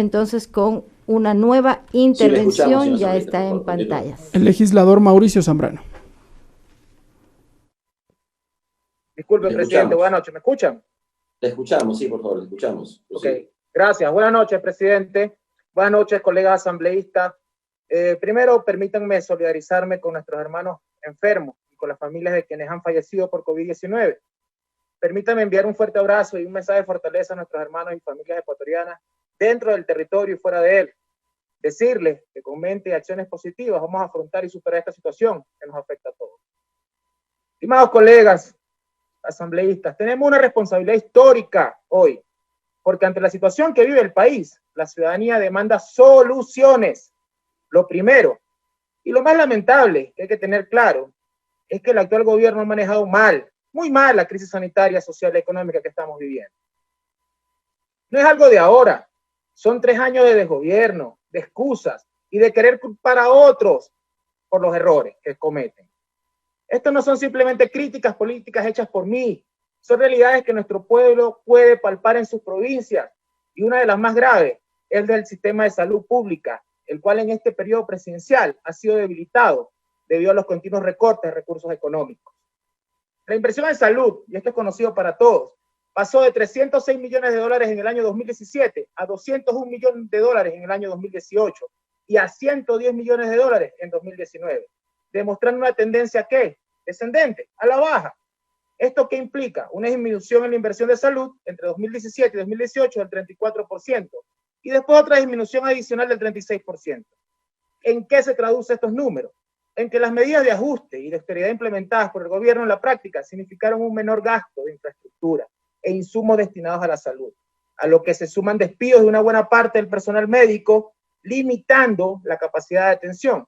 Entonces, con una nueva intervención ya está en pantallas. El legislador Mauricio Zambrano. Disculpe, presidente, buenas noches. ¿Me escuchan? Te escuchamos, sí, por favor, te escuchamos. Ok, gracias. Buenas noches, presidente. Buenas noches, colegas asambleístas. Primero, permítanme solidarizarme con nuestros hermanos enfermos y con las familias de quienes han fallecido por COVID-19. Permítanme enviar un fuerte abrazo y un mensaje de fortaleza a nuestros hermanos y familias ecuatorianas dentro del territorio y fuera de él. Decirles que con mente y acciones positivas vamos a afrontar y superar esta situación que nos afecta a todos. Estimados colegas asambleístas, tenemos una responsabilidad histórica hoy, porque ante la situación que vive el país, la ciudadanía demanda soluciones. Lo primero, y lo más lamentable que hay que tener claro, es que el actual gobierno ha manejado mal, muy mal, la crisis sanitaria, social y económica que estamos viviendo. No es algo de ahora, son 3 años de desgobierno, de excusas y de querer culpar a otros por los errores que cometen. Estos no son simplemente críticas políticas hechas por mí, son realidades que nuestro pueblo puede palpar en sus provincias, y una de las más graves es del sistema de salud pública, el cual en este periodo presidencial ha sido debilitado debido a los continuos recortes de recursos económicos. La inversión en salud, y esto es conocido para todos, pasó de 306 millones de dólares en el año 2017 a 201 millones de dólares en el año 2018 y a 110 millones de dólares en 2019, demostrando una tendencia que descendente, a la baja. ¿Esto qué implica? Una disminución en la inversión de salud entre 2017 y 2018 del 34% y después otra disminución adicional del 36%. ¿En qué se traducen estos números? En que las medidas de ajuste y de austeridad implementadas por el gobierno en la práctica significaron un menor gasto de infraestructura e insumos destinados a la salud, a lo que se suman despidos de una buena parte del personal médico, limitando la capacidad de atención.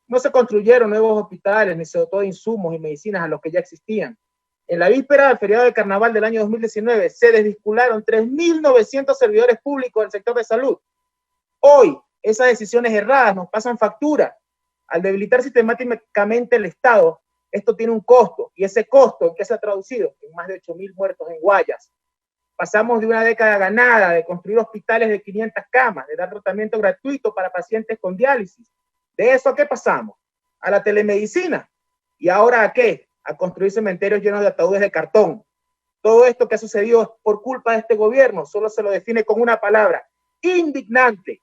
No se construyeron nuevos hospitales ni se dotó de insumos y medicinas a los que ya existían. En la víspera del feriado de carnaval del año 2019 se desvincularon 3.900 servidores públicos del sector de salud. Hoy, esas decisiones erradas nos pasan factura. Al debilitar sistemáticamente el Estado, esto tiene un costo, y ese costo, ¿en qué se ha traducido? En más de 8.000 muertos en Guayas. Pasamos de una década ganada de construir hospitales de 500 camas, de dar tratamiento gratuito para pacientes con diálisis. ¿De eso a qué pasamos? A la telemedicina. ¿Y ahora a qué? A construir cementerios llenos de ataúdes de cartón. Todo esto que ha sucedido por culpa de este gobierno solo se lo define con una palabra: indignante.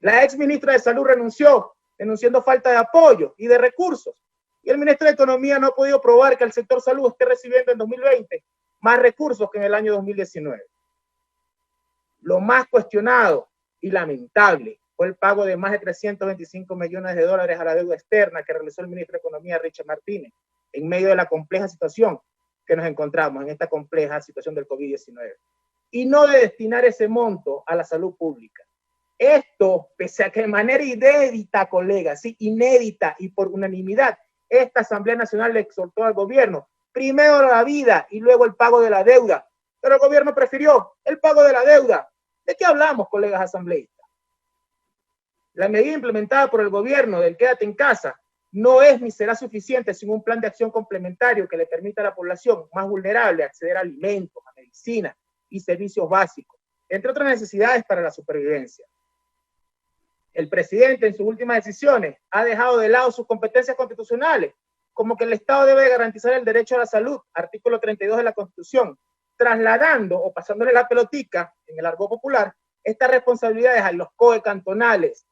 La ex ministra de Salud renunció, denunciando falta de apoyo y de recursos. Y el ministro de Economía no ha podido probar que el sector salud esté recibiendo en 2020 más recursos que en el año 2019. Lo más cuestionado y lamentable fue el pago de más de 325 millones de dólares a la deuda externa que realizó el ministro de Economía, Richard Martínez, en medio de la compleja situación que nos encontramos, en esta compleja situación del COVID-19. Y no de destinar ese monto a la salud pública. Esto, pese a que de manera inédita, colegas, sí, inédita y por unanimidad, esta Asamblea Nacional le exhortó al gobierno, primero la vida y luego el pago de la deuda. Pero el gobierno prefirió el pago de la deuda. ¿De qué hablamos, colegas asambleístas? La medida implementada por el gobierno del quédate en casa no es ni será suficiente sin un plan de acción complementario que le permita a la población más vulnerable acceder a alimentos, a medicina y servicios básicos, entre otras necesidades para la supervivencia. El presidente en sus últimas decisiones ha dejado de lado sus competencias constitucionales, como que el Estado debe garantizar el derecho a la salud, artículo 32 de la Constitución, trasladando o pasándole la pelotica, en el argot popular, estas responsabilidades a los COE cantonales,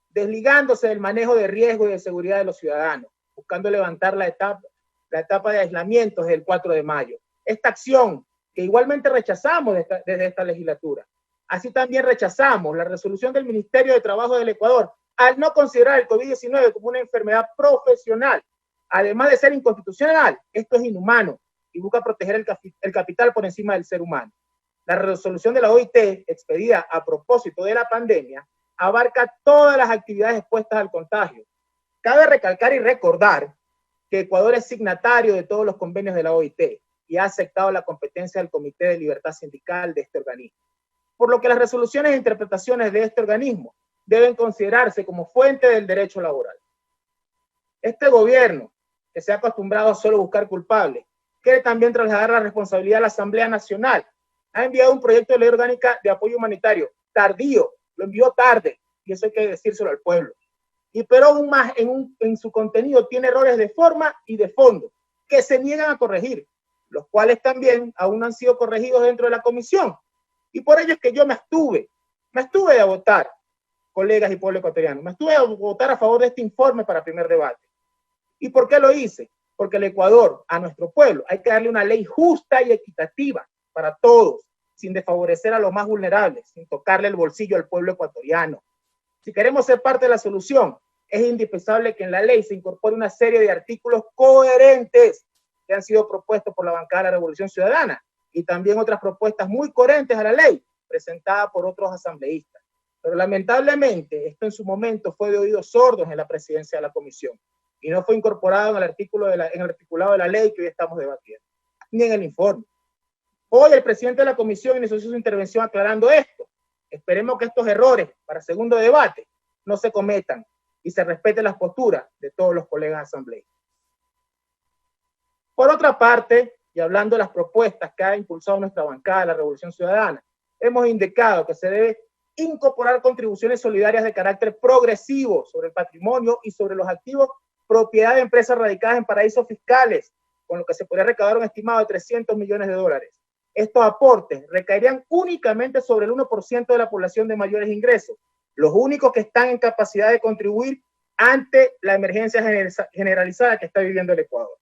desligándose del manejo de riesgo y de seguridad de los ciudadanos, buscando levantar la etapa de aislamiento desde el 4 de mayo. Esta acción que igualmente rechazamos desde esta legislatura. Así también rechazamos la resolución del Ministerio de Trabajo del Ecuador al no considerar el COVID-19 como una enfermedad profesional. Además de ser inconstitucional, esto es inhumano y busca proteger el capital por encima del ser humano. La resolución de la OIT, expedida a propósito de la pandemia, abarca todas las actividades expuestas al contagio. Cabe recalcar y recordar que Ecuador es signatario de todos los convenios de la OIT y ha aceptado la competencia del Comité de Libertad Sindical de este organismo, por lo que las resoluciones e interpretaciones de este organismo deben considerarse como fuente del derecho laboral. Este gobierno, que se ha acostumbrado a solo buscar culpables, quiere también trasladar la responsabilidad a la Asamblea Nacional. Ha enviado un proyecto de ley orgánica de apoyo humanitario tardío, lo envió tarde, y eso hay que decírselo al pueblo. Y pero aún más, en su contenido tiene errores de forma y de fondo, que se niegan a corregir, los cuales también aún no han sido corregidos dentro de la comisión. Y por ello es que yo me abstuve de votar, colegas y pueblo ecuatoriano, me abstuve de votar a favor de este informe para primer debate. ¿Y por qué lo hice? Porque el Ecuador, a nuestro pueblo, hay que darle una ley justa y equitativa para todos, sin desfavorecer a los más vulnerables, sin tocarle el bolsillo al pueblo ecuatoriano. Si queremos ser parte de la solución, es indispensable que en la ley se incorpore una serie de artículos coherentes que han sido propuestos por la bancada de la Revolución Ciudadana y también otras propuestas muy coherentes a la ley presentada por otros asambleístas. Pero lamentablemente esto en su momento fue de oídos sordos en la presidencia de la comisión y no fue incorporado en el articulado de la ley que hoy estamos debatiendo, ni en el informe. Hoy el presidente de la comisión inició su intervención aclarando esto. Esperemos que estos errores para segundo debate no se cometan y se respeten las posturas de todos los colegas asambleístas. Por otra parte, y hablando de las propuestas que ha impulsado nuestra bancada, la Revolución Ciudadana, hemos indicado que se debe incorporar contribuciones solidarias de carácter progresivo sobre el patrimonio y sobre los activos propiedad de empresas radicadas en paraísos fiscales, con lo que se podría recaudar un estimado de 300 millones de dólares. Estos aportes recaerían únicamente sobre el 1% de la población de mayores ingresos, los únicos que están en capacidad de contribuir ante la emergencia generalizada que está viviendo el Ecuador.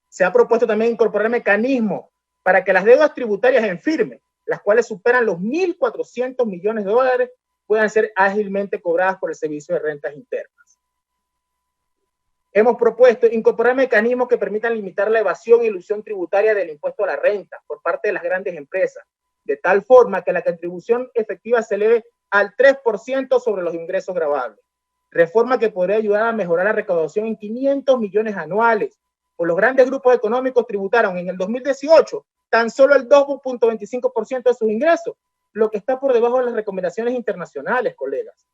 Se ha propuesto también incorporar mecanismos para que las deudas tributarias en firme, las cuales superan los 1.400 millones de dólares, puedan ser ágilmente cobradas por el Servicio de Rentas Internas. Hemos propuesto incorporar mecanismos que permitan limitar la evasión e ilusión tributaria del impuesto a la renta por parte de las grandes empresas, de tal forma que la contribución efectiva se eleve al 3% sobre los ingresos gravables. Reforma que podría ayudar a mejorar la recaudación en 500 millones anuales, pues los grandes grupos económicos tributaron en el 2018 tan solo el 2.25% de sus ingresos, lo que está por debajo de las recomendaciones internacionales, colegas.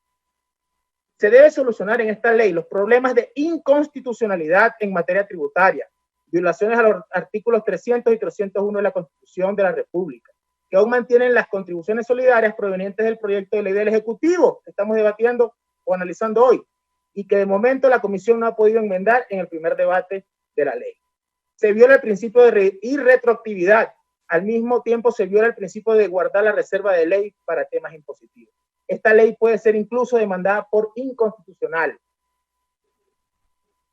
Se debe solucionar en esta ley los problemas de inconstitucionalidad en materia tributaria, violaciones a los artículos 300 y 301 de la Constitución de la República, que aún mantienen las contribuciones solidarias provenientes del proyecto de ley del Ejecutivo que estamos debatiendo o analizando hoy, y que de momento la Comisión no ha podido enmendar en el primer debate de la ley. Se viola el principio de irretroactividad, al mismo tiempo se viola el principio de guardar la reserva de ley para temas impositivos. Esta ley puede ser incluso demandada por inconstitucional.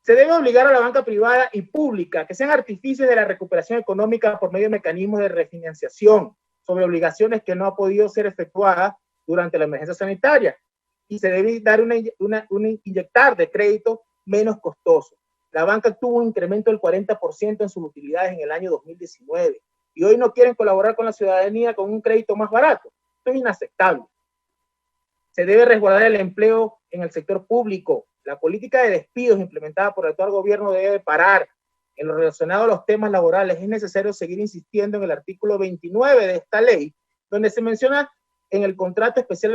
Se debe obligar a la banca privada y pública que sean artífices de la recuperación económica por medio de mecanismos de refinanciación sobre obligaciones que no han podido ser efectuadas durante la emergencia sanitaria, y se debe dar inyectar de crédito menos costoso. La banca tuvo un incremento del 40% en sus utilidades en el año 2019 y hoy no quieren colaborar con la ciudadanía con un crédito más barato. Esto es inaceptable. Se debe resguardar el empleo en el sector público. La política de despidos implementada por el actual gobierno debe parar. En lo relacionado a los temas laborales es necesario seguir insistiendo en el artículo 29 de esta ley, donde se menciona en el contrato especial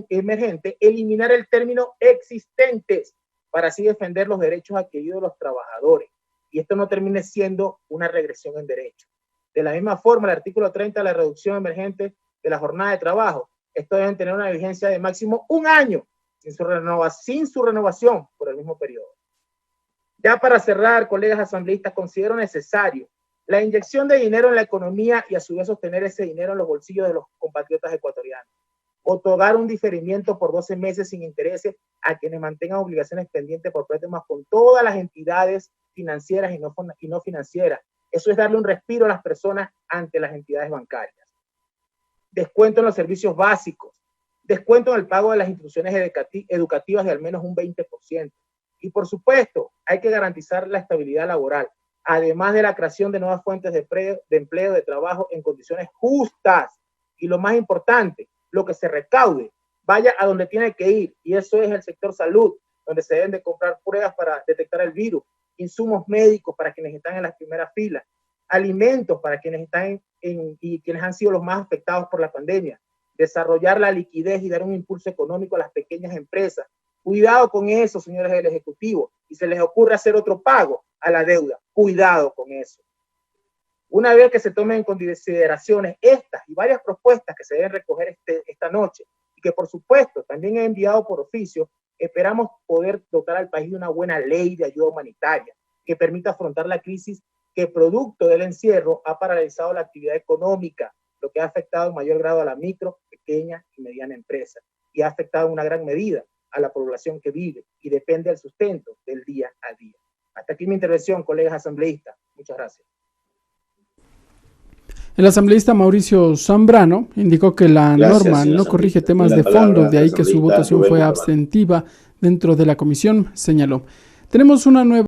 emergente eliminar el término existentes para así defender los derechos adquiridos de los trabajadores y esto no termine siendo una regresión en derechos. De la misma forma, el artículo 30 de la reducción emergente de la jornada de trabajo, esto debe tener una vigencia de máximo 1 año sin su renovación por el mismo periodo. Ya para cerrar, colegas asambleístas, considero necesario la inyección de dinero en la economía y a su vez sostener ese dinero en los bolsillos de los compatriotas ecuatorianos. Otorgar un diferimiento por 12 meses sin intereses a quienes mantengan obligaciones pendientes por préstamos con todas las entidades financieras y no financieras. Eso es darle un respiro a las personas ante las entidades bancarias. Descuento en los servicios básicos. Descuento en el pago de las instituciones educativas de al menos un 20%. Y por supuesto, hay que garantizar la estabilidad laboral, además de la creación de nuevas fuentes de empleo, de trabajo en condiciones justas. Y lo más importante, lo que se recaude vaya a donde tiene que ir, y eso es el sector salud, donde se deben de comprar pruebas para detectar el virus, insumos médicos para quienes están en las primeras filas, alimentos para quienes están y quienes han sido los más afectados por la pandemia, desarrollar la liquidez y dar un impulso económico a las pequeñas empresas. Cuidado con eso, señores del Ejecutivo, y se les ocurre hacer otro pago a la deuda. Cuidado con eso. Una vez que se tomen en consideraciones estas y varias propuestas que se deben recoger esta noche, y que por supuesto también he enviado por oficio, esperamos poder dotar al país de una buena ley de ayuda humanitaria que permita afrontar la crisis que producto del encierro ha paralizado la actividad económica, lo que ha afectado en mayor grado a la micro, pequeña y mediana empresa, y ha afectado en una gran medida a la población que vive y depende del sustento del día a día. Hasta aquí mi intervención, colegas asambleístas. Muchas gracias. El asambleísta Mauricio Zambrano indicó que la norma no corrige temas de fondo, de ahí que su votación fue abstentiva dentro de la comisión, señaló. Tenemos una nueva